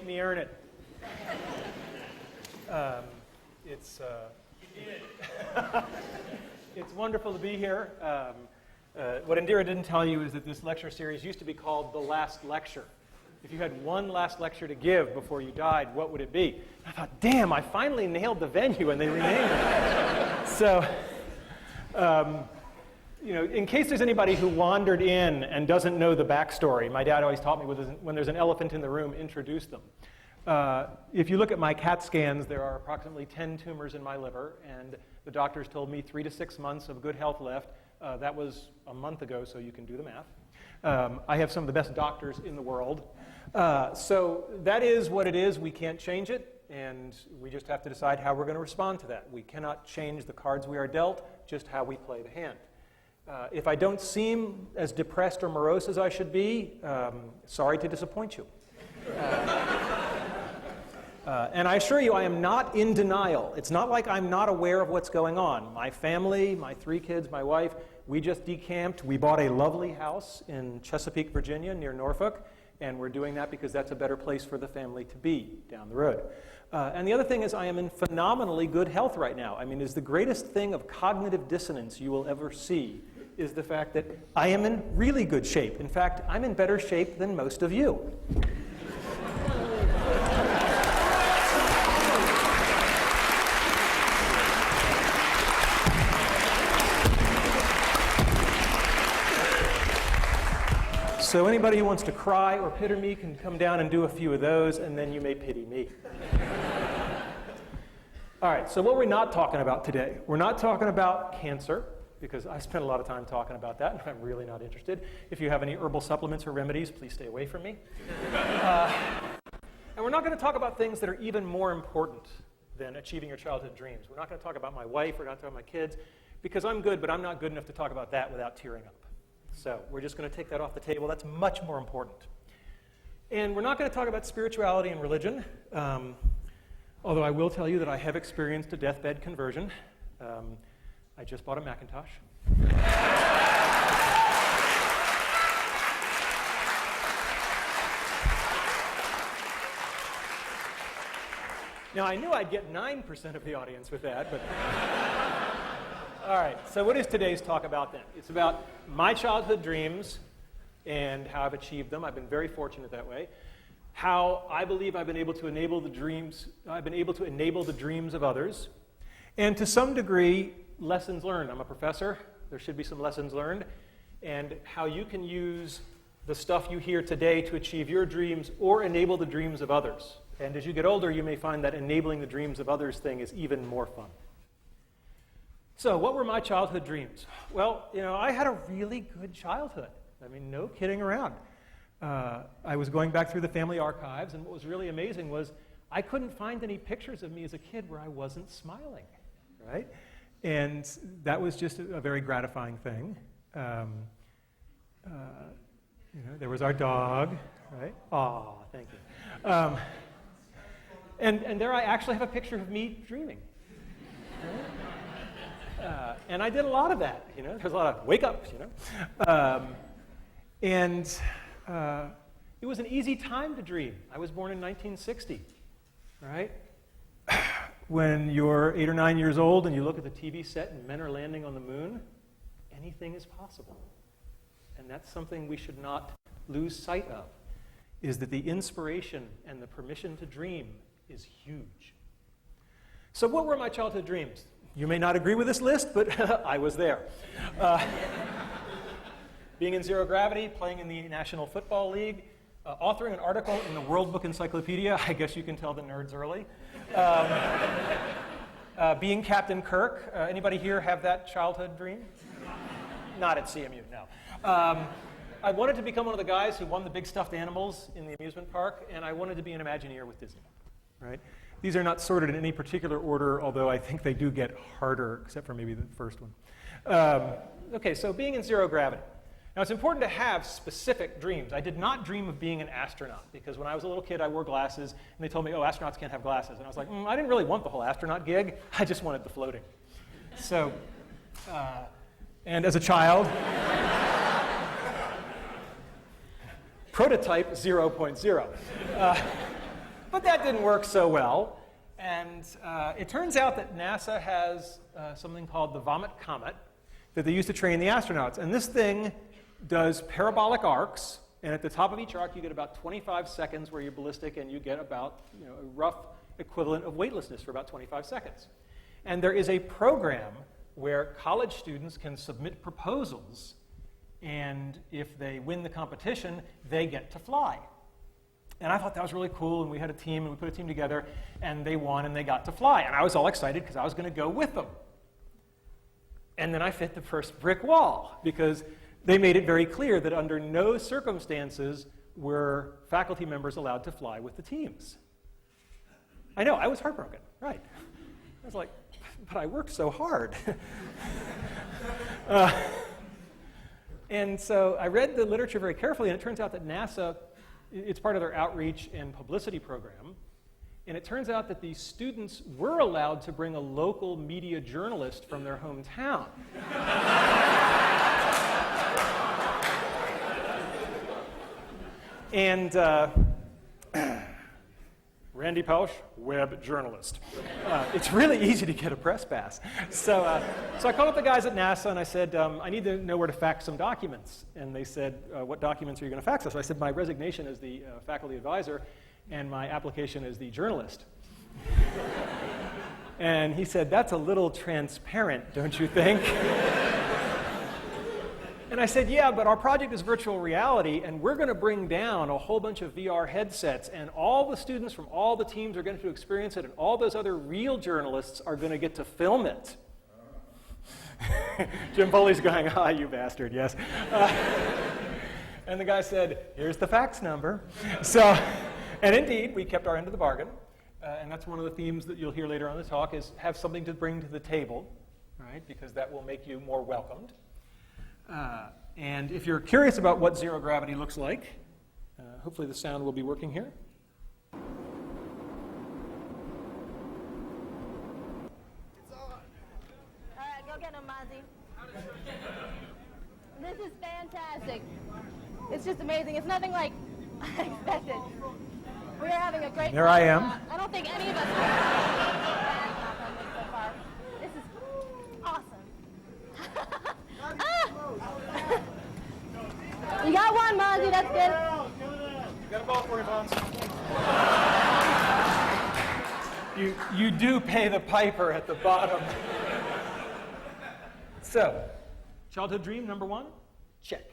me earn it. It's wonderful to be here. What Indira didn't tell you is that this lecture series used to be called The Last Lecture. If you had one last lecture to give before you died, what would it be? I thought, damn, I finally nailed the venue, and they renamed it. So, in case there's anybody who wandered in and doesn't know the backstory, my dad always taught me when there's an elephant in the room, introduce them. If you look at my CAT scans, there are approximately 10 tumors in my liver, and the doctors told me 3 to 6 months of good health left. That was a month ago, so you can do the math. I have some of the best doctors in the world. So that is what it is. We can't change it, and we just have to decide how we're going to respond to that. We cannot change the cards we are dealt, just how we play the hand. If I don't seem as depressed or morose as I should be, sorry to disappoint you. And I assure you, I am not in denial. It's not like I'm not aware of what's going on. My family, my 3 kids, my wife, we just decamped. We bought a lovely house in Chesapeake, Virginia, near Norfolk, and we're doing that because that's a better place for the family to be down the road. And the other thing is I am in phenomenally good health right now. I mean, it's the greatest thing of cognitive dissonance you will ever see is the fact that I am in really good shape. In fact, I'm in better shape than most of you. So anybody who wants to cry or pity me can come down and do a few of those, and then you may pity me. All right, so what we're not talking about today, we're not talking about cancer, because I spent a lot of time talking about that, and I'm really not interested. If you have any herbal supplements or remedies, please stay away from me. And we're not going to talk about things that are even more important than achieving your childhood dreams. We're not going to talk about my wife, we're not talking about my kids, because I'm good, but I'm not good enough to talk about that without tearing up. So we're just going to take that off the table. That's much more important. And we're not going to talk about spirituality and religion, although I will tell you that I have experienced a deathbed conversion. I just bought a Macintosh. Now, I knew I'd get 9% of the audience with that, but... All right, so what is today's talk about then? It's about my childhood dreams and how I've achieved them. I've been very fortunate that way. How I believe I've been able to enable the dreams of others. And to some degree, lessons learned. I'm a professor. There should be some lessons learned. And how you can use the stuff you hear today to achieve your dreams or enable the dreams of others. And as you get older, you may find that enabling the dreams of others thing is even more fun. So what were my childhood dreams? Well, I had a really good childhood. I mean, no kidding around. I was going back through the family archives, and what was really amazing was I couldn't find any pictures of me as a kid where I wasn't smiling, right? And that was just a very gratifying thing. There was our dog, right? Aw, thank you. And there I actually have a picture of me dreaming. Right? And I did a lot of that, There's a lot of wake-ups, it was an easy time to dream. I was born in 1960, right? When you're 8 or 9 years old and you look at the TV set and men are landing on the moon, anything is possible. And that's something we should not lose sight of, is that the inspiration and the permission to dream is huge. So what were my childhood dreams? You may not agree with this list, but I was there. Being in zero gravity, playing in the National Football League, authoring an article in the World Book Encyclopedia. I guess you can tell the nerds early. Being Captain Kirk. Anybody here have that childhood dream? Not at CMU, no. I wanted to become one of the guys who won the big stuffed animals in the amusement park, and I wanted to be an Imagineer with Disney, right? These are not sorted in any particular order, although I think they do get harder, except for maybe the first one. Okay, so being in zero gravity. Now, it's important to have specific dreams. I did not dream of being an astronaut, because when I was a little kid, I wore glasses, and they told me, oh, astronauts can't have glasses. And I was like, I didn't really want the whole astronaut gig. I just wanted the floating. So, and as a child, prototype 0.0. But that didn't work so well. And it turns out that NASA has something called the Vomit Comet that they use to train the astronauts. And this thing does parabolic arcs. And at the top of each arc, you get about 25 seconds where you're ballistic, and you get about a rough equivalent of weightlessness for about 25 seconds. And there is a program where college students can submit proposals, and if they win the competition, they get to fly. And I thought that was really cool, and we had a team, and we put a team together, and they won, and they got to fly. And I was all excited because I was going to go with them. And then I hit the first brick wall, because they made it very clear that under no circumstances were faculty members allowed to fly with the teams. I know, I was heartbroken, right. I was like, but I worked so hard. And so I read the literature very carefully, and it turns out that NASA, it's part of their outreach and publicity program, and it turns out that the students were allowed to bring a local media journalist from their hometown. And Randy Pausch, web journalist. It's really easy to get a press pass. So I called up the guys at NASA, and I said, I need to know where to fax some documents. And they said, what documents are you going to fax us? So I said, my resignation as the faculty advisor, and my application as the journalist. And he said, that's a little transparent, don't you think? And I said, yeah, but our project is virtual reality, and we're going to bring down a whole bunch of VR headsets, and all the students from all the teams are going to experience it, and all those other real journalists are going to get to film it. Jim Foley's going, ah, you bastard, yes. And the guy said, here's the fax number. So, and indeed, we kept our end of the bargain, and that's one of the themes that you'll hear later on in the talk, is have something to bring to the table, right, because that will make you more welcomed. And if you're curious about what zero gravity looks like, hopefully the sound will be working here. It's on. All right, go get him, Mozzie. This is fantastic. It's just amazing. It's nothing like I expected. We are having a great There I am. I don't think any of us have so far. This is awesome. You got one, Mozzie. That's good. Got a ball for you, Bones. You do pay the piper at the bottom. So, childhood dream number one? Check.